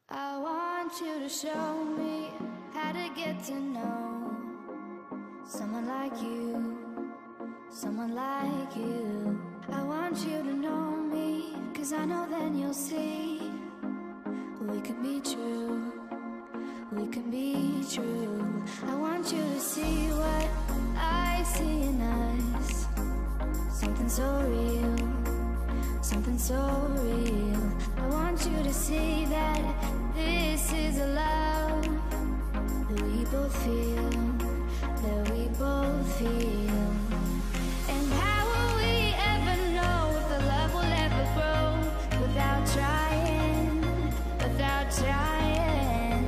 I want you to show me how to get to know someone like you, someone like you. I want you to know me, 'cause I know then you'll see we can be true, we can be true. I want you to see what I see in us, something so real, something so real. I want you to see that this is a love that we both feel, that we both feel. And how will we ever know if the love will ever grow without trying, without trying?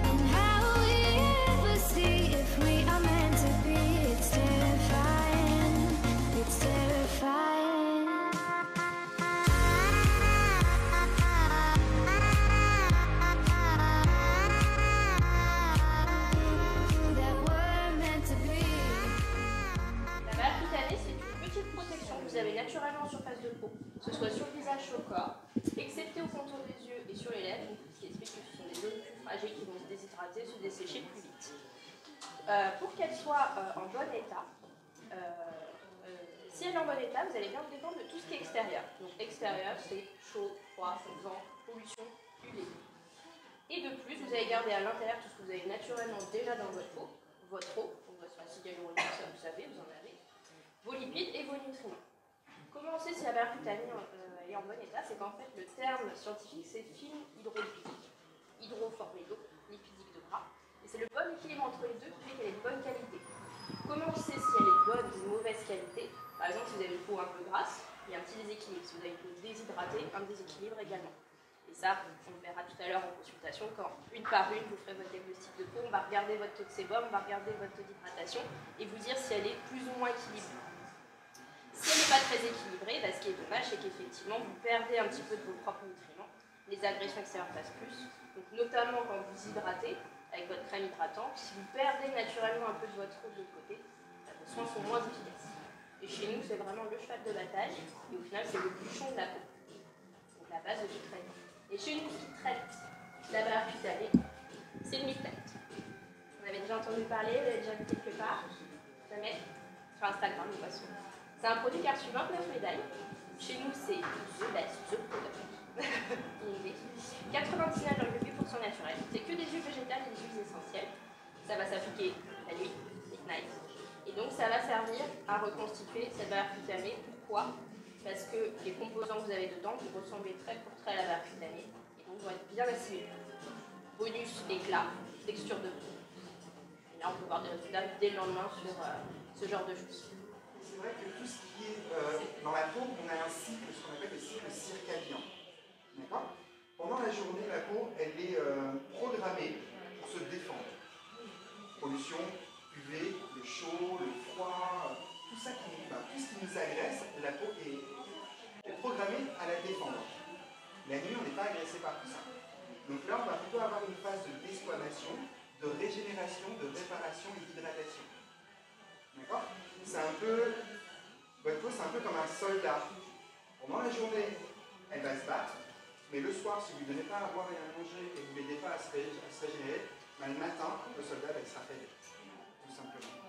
And how will we ever see if we are meant to be? It's terrifying, it's terrifying. Vous avez naturellement en surface de peau, que ce soit sur le visage, sur le corps, excepté au contour des yeux et sur les lèvres, ce qui explique que ce sont des zones plus fragiles qui vont se déshydrater, se dessécher plus vite. Pour qu'elle soit en bon état, si elle est en bon état, vous allez bien dépendre de tout ce qui est extérieur. Donc extérieur, c'est chaud, froid, vent, pollution, UV. Et de plus, vous allez garder à l'intérieur tout ce que vous avez naturellement déjà dans votre peau, votre eau, donc votre acide hyaluronique, ça vous savez, vous en avez, vos lipides et vos nutriments. Comment on sait si la barrière cutanée est en bon état? C'est qu'en fait, le terme scientifique, c'est film hydrolipidique. Hydro formé d'eau, lipidique de gras. Et c'est le bon équilibre entre les deux qui fait qu'elle est de bonne qualité. Comment on sait si elle est de bonne ou de mauvaise qualité? Par exemple, si vous avez une peau un peu grasse, il y a un petit déséquilibre. Si vous avez une peau déshydratée, un déséquilibre également. Et ça, on le verra tout à l'heure en consultation, quand une par une, vous ferez votre diagnostic de peau, on va regarder votre taux de sébum, on va regarder votre taux d'hydratation et vous dire si elle est plus ou moins équilibrée. Si elle n'est pas très équilibrée, ce qui est dommage, c'est qu'effectivement, vous perdez un petit peu de vos propres nutriments. Les agressions extérieures passent plus. Donc, notamment quand vous hydratez, avec votre crème hydratante, si vous perdez naturellement un peu de votre eau de l'autre côté, vos soins sont moins efficaces. Et chez nous, c'est vraiment le cheval de bataille. Et au final, c'est le bouchon de la peau. Donc, la base de tout traitement. Et chez nous, ce qui traite la barrière cutanée, c'est le Mid-Tête. Vous avez déjà entendu parler, vous l'avez déjà vu quelque part? Jamais? Sur Instagram, de toute façon. C'est un produit qui a reçu 29 médailles. Chez nous, c'est the best, the product. 99,8% naturel. C'est que des huiles végétales et des huiles essentielles. Ça va s'appliquer la nuit, midnight. Et donc, ça va servir à reconstituer cette barrière cutanée. Pourquoi? Parce que les composants que vous avez dedans vont ressembler très pour très à la barrière cutanée. Et donc, vont être bien assimilés. Bonus, éclat, texture de peau. Et là, on peut voir des résultats dès le lendemain sur ce genre de choses. C'est vrai que tout ce qui est dans la peau, on a un cycle, ce qu'on appelle le cycle circadien. D'accord? Pendant la journée, la peau, elle est programmée pour se défendre. Pollution, UV, le chaud, le froid, tout ça tout ce qui nous agresse, la peau est programmée à la défendre. La nuit, on n'est pas agressé par tout ça. Donc là, on va plutôt avoir une phase de desquamation, de régénération, de réparation et d'hydratation. D'accord? C'est un peu, votre peau, c'est un peu comme un soldat. Pendant la journée, elle va se battre, mais le soir, si vous ne lui donnez pas à boire et à manger et vous ne l'aidez pas à se régénérer, le matin, le soldat va être affaiblé, tout simplement.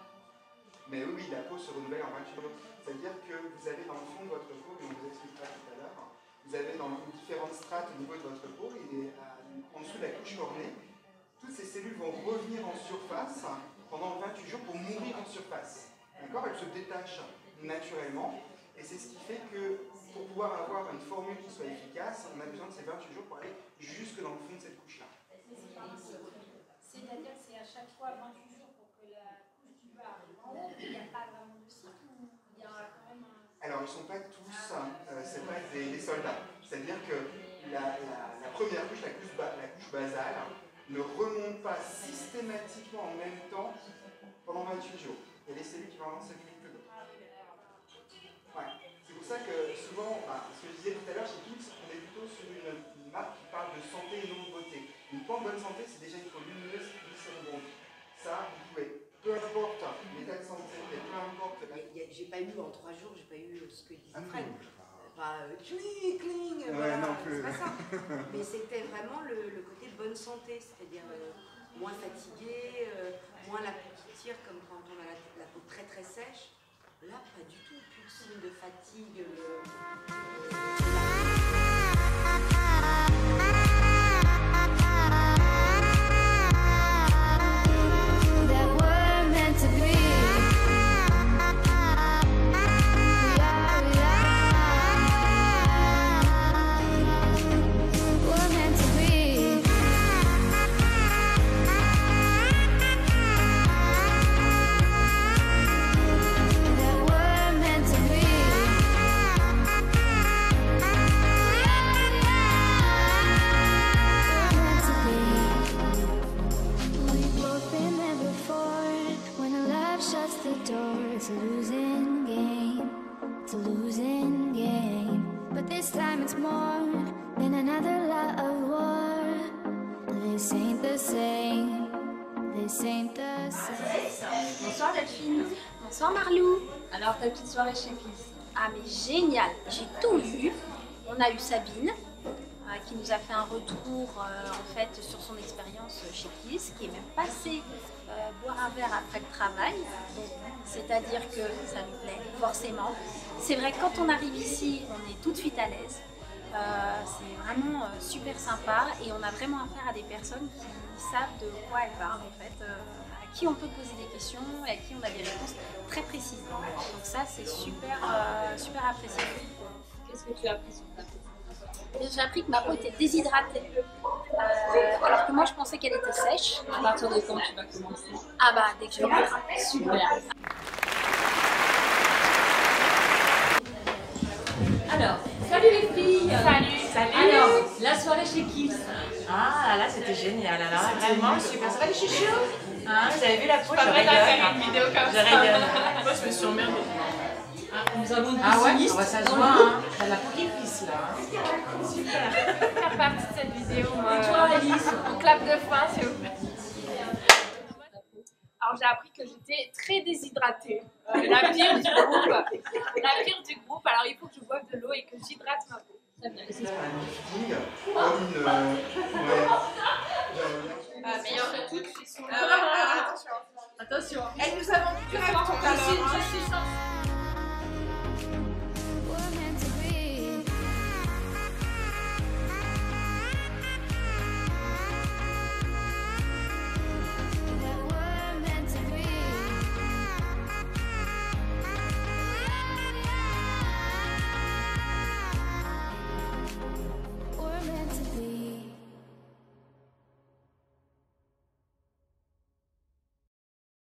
Mais oui, la peau se renouvelle en 28 jours. C'est-à-dire que vous avez dans le fond de votre peau, et on vous expliquera tout à l'heure, vous avez dans différentes strates au niveau de votre peau, et en dessous de la couche cornée, toutes ces cellules vont revenir en surface pendant 28 jours pour mourir en surface. D'accord? Elles se détachent naturellement. Et c'est ce qui fait que pour pouvoir avoir une formule qui soit efficace, on a besoin de ces 28 jours pour aller jusque dans le fond de cette couche-là. C'est-à-dire que c'est à chaque fois 28 jours pour que la couche du bas arrive en haut, il n'y a pas vraiment de cycle ou il y a quand même un... Alors ils ne sont pas tous, c'est pas des soldats. C'est-à-dire que la première couche, la couche basale, ne remonte pas systématiquement en même temps pendant 28 jours. Il y a des cellules qui vont avoir cette plus que d'autres. Ouais. C'est pour ça que souvent, ce que je disais tout à l'heure chez Kix, on est plutôt sur une marque qui parle de santé et non de beauté. Une peau en bonne santé, c'est déjà une peau lumineuse qui glisse sur le bronze. Ça, vous pouvez, peu importe l'état de santé, peu importe... J'ai pas eu en 3 jours, j'ai pas eu ce que disait Fred. pas cling, cling, Ouais, voilà, non plus. c'est pas ça. Mais c'était vraiment le côté bonne santé, c'est-à-dire moins fatigué, moins la peau qui tire comme quand on a la peau très très sèche. Là, pas du tout, plus de signe de fatigue. That we're meant to be. We're meant to be. That we're meant to be. We're meant to be. We've both been there before. When a love shuts the door, it's a losing game. It's a losing game. But this time it's more than another lot of war. This ain't the same. This ain't the same. Bonsoir Delphine. Bonsoir Marlou. Alors ta petite soirée chez Kiss? Ah mais génial, j'ai tout vu. On a eu Sabine qui nous a fait un retour en fait sur son expérience chez Kiss, qui est même passée boire un verre après le travail. C'est-à-dire que ça nous plaît forcément. C'est vrai que quand on arrive ici, on est tout de suite à l'aise. C'est vraiment super sympa et on a vraiment affaire à des personnes qui savent de quoi elles parlent en fait, à qui on peut poser des questions et à qui on a des réponses très précises. Donc ça c'est super, super apprécié. Qu'est-ce que tu as appris sur ta peau? J'ai appris que ma peau était déshydratée, alors que moi je pensais qu'elle était sèche. À partir de quand tu vas commencer? Ah bah dès que je rentre. Super. Alors, salut les filles. Salut. Alors, la soirée chez Kiss. Ah là c'était génial, alors vraiment super. Ça va les chouchous hein, vous avez vu la peau, je Pas vrai régale. d'affaire une vidéo comme Je ça. régale. Moi je me suis emmerdée. Nous avons une Ah ouais, cuisiniste ça se dans voit, le hein. T'as la peau qui glisse là. Hein. Super. Faire partie de cette vidéo, moi. Et toi, Alice? Un clap de fin, s'il vous plaît. Alors, j'ai appris que j'étais très déshydratée. La pire du groupe. La pire du groupe. Alors, il faut que je boive de l'eau et que j'hydrate ma peau. Très bien. Magnifique, comme une. Ouais. Meilleure de toutes, je suis son Attention. Elle nous a vendu du rêve tout à l'heure. Je suis censée